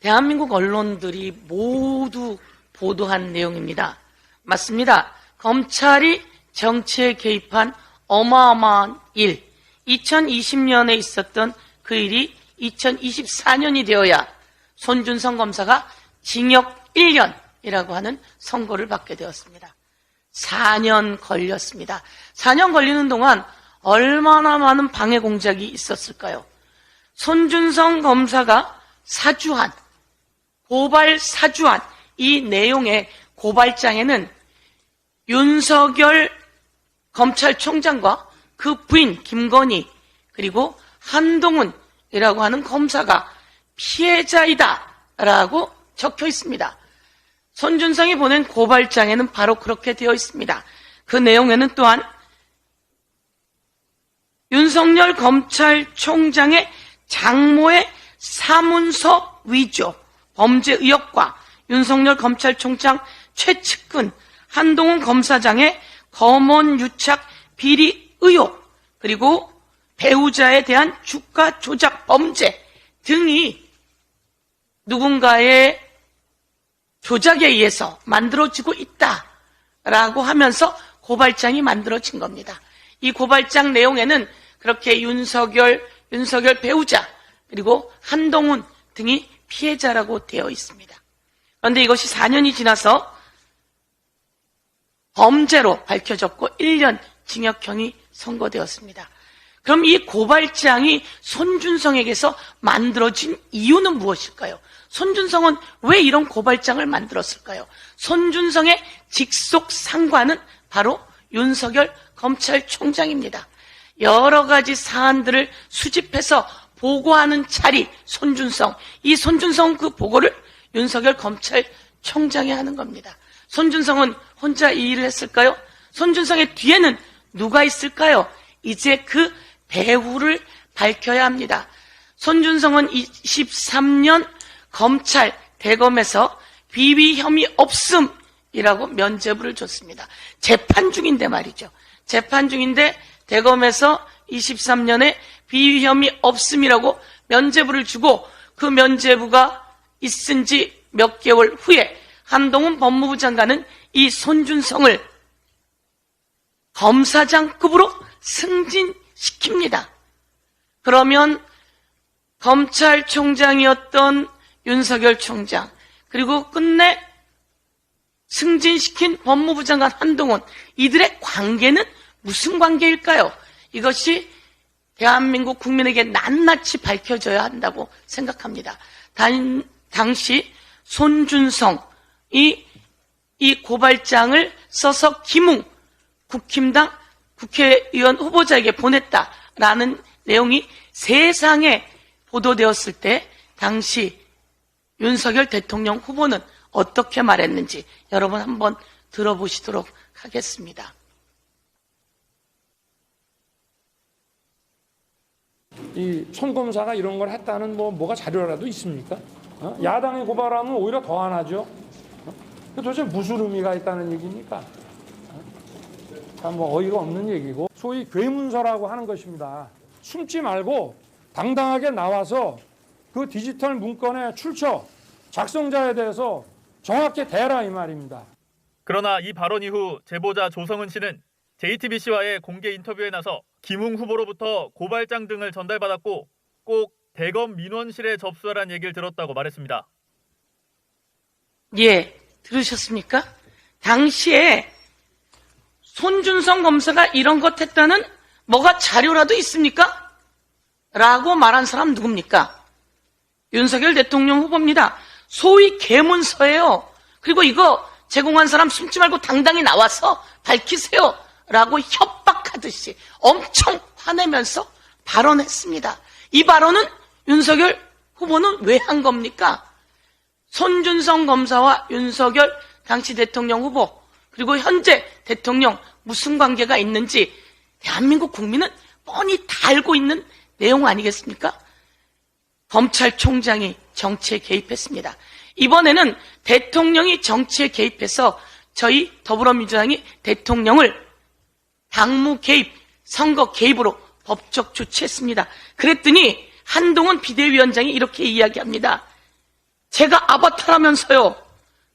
대한민국 언론들이 모두 보도한 내용입니다. 맞습니다. 검찰이 정치에 개입한 어마어마한 일, 2020년에 있었던 그 일이 2024년이 되어야 손준성 검사가 징역 1년이라고 하는 선고를 받게 되었습니다. 4년 걸렸습니다. 4년 걸리는 동안 얼마나 많은 방해 공작이 있었을까요? 손준성 검사가 사주한, 고발 사주한 이 내용의 고발장에는 윤석열 검찰총장과 그 부인 김건희 그리고 한동훈이라고 하는 검사가 피해자이다 라고 적혀 있습니다. 손준성이 보낸 고발장에는 바로 그렇게 되어 있습니다. 그 내용에는 또한 윤석열 검찰총장의 장모의 사문서 위조, 범죄 의혹과 윤석열 검찰총장 최측근 한동훈 검사장의 검언 유착 비리 의혹, 그리고 배우자에 대한 주가 조작 범죄 등이 누군가의 조작에 의해서 만들어지고 있다라고 하면서 고발장이 만들어진 겁니다. 이 고발장 내용에는 그렇게 윤석열 배우자 그리고 한동훈 등이 피해자라고 되어 있습니다. 그런데 이것이 4년이 지나서 범죄로 밝혀졌고 1년 징역형이 선고되었습니다. 그럼 이 고발장이 손준성에게서 만들어진 이유는 무엇일까요? 손준성은 왜 이런 고발장을 만들었을까요? 손준성의 직속 상관은 바로 윤석열 검찰총장입니다. 여러 가지 사안들을 수집해서 보고하는 자리 손준성, 이 손준성 그 보고를 윤석열 검찰총장이 하는 겁니다. 손준성은 혼자 이 일을 했을까요? 손준성의 뒤에는 누가 있을까요? 이제 그 배후를 밝혀야 합니다. 손준성은 23년 검찰 대검에서 비위 혐의 없음이라고 면죄부를 줬습니다. 재판 중인데 말이죠. 재판 중인데 대검에서 23년에 비위 혐의 없음이라고 면죄부를 주고 그 면죄부가 있은 지 몇 개월 후에 한동훈 법무부 장관은 이 손준성을 검사장급으로 승진시킵니다. 그러면 검찰총장이었던 윤석열 총장, 그리고 끝내 승진시킨 법무부 장관 한동훈, 이들의 관계는 무슨 관계일까요? 이것이 대한민국 국민에게 낱낱이 밝혀져야 한다고 생각합니다. 당시 손준성이 이 고발장을 써서 김웅 국힘당 국회의원 후보자에게 보냈다라는 내용이 세상에 보도되었을 때 당시 윤석열 대통령 후보는 어떻게 말했는지 여러분 한번 들어보시도록 하겠습니다. 이 손 검사가 이런 걸 했다는 뭐가 자료라도 있습니까? 야당이 고발하면 오히려 더 안 하죠. 도대체 무슨 의미가 있다는 얘기입니까? 참 뭐 어이가 없는 얘기고, 소위 괴문서라고 하는 것입니다. 숨지 말고 당당하게 나와서 그 디지털 문건의 출처, 작성자에 대해서 정확히 대라 이 말입니다. 그러나 이 발언 이후 제보자 조성은 씨는 JTBC와의 공개 인터뷰에 나서 김웅 후보로부터 고발장 등을 전달받았고 꼭 대검 민원실에 접수하라는 얘기를 들었다고 말했습니다. 예, 들으셨습니까? 당시에 손준성 검사가 이런 것 했다는 뭐가 자료라도 있습니까? 라고 말한 사람 누굽니까? 윤석열 대통령 후보입니다. 소위 계문서예요. 그리고 이거 제공한 사람 숨지 말고 당당히 나와서 밝히세요 라고 협박하듯이 엄청 화내면서 발언했습니다. 이 발언은 윤석열 후보는 왜 한 겁니까? 손준성 검사와 윤석열 당시 대통령 후보 그리고 현재 대통령 무슨 관계가 있는지 대한민국 국민은 뻔히 다 알고 있는 내용 아니겠습니까? 검찰총장이 정치에 개입했습니다. 이번에는 대통령이 정치에 개입해서 저희 더불어민주당이 대통령을 당무 개입, 선거 개입으로 법적 조치했습니다. 그랬더니 한동훈 비대위원장이 이렇게 이야기합니다. 제가 아바타라면서요.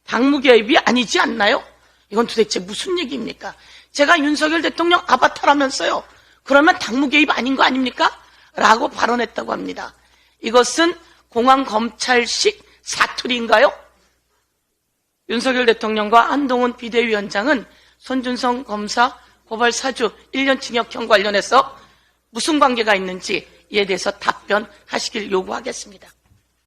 당무 개입이 아니지 않나요? 이건 도대체 무슨 얘기입니까? 제가 윤석열 대통령 아바타라면서요. 그러면 당무 개입 아닌 거 아닙니까? 라고 발언했다고 합니다. 이것은 공안검찰식 사투리인가요? 윤석열 대통령과 한동훈 비대위원장은 손준성 검사 고발 사주 1년 징역형 관련해서 무슨 관계가 있는지 이에 대해서 답변하시길 요구하겠습니다.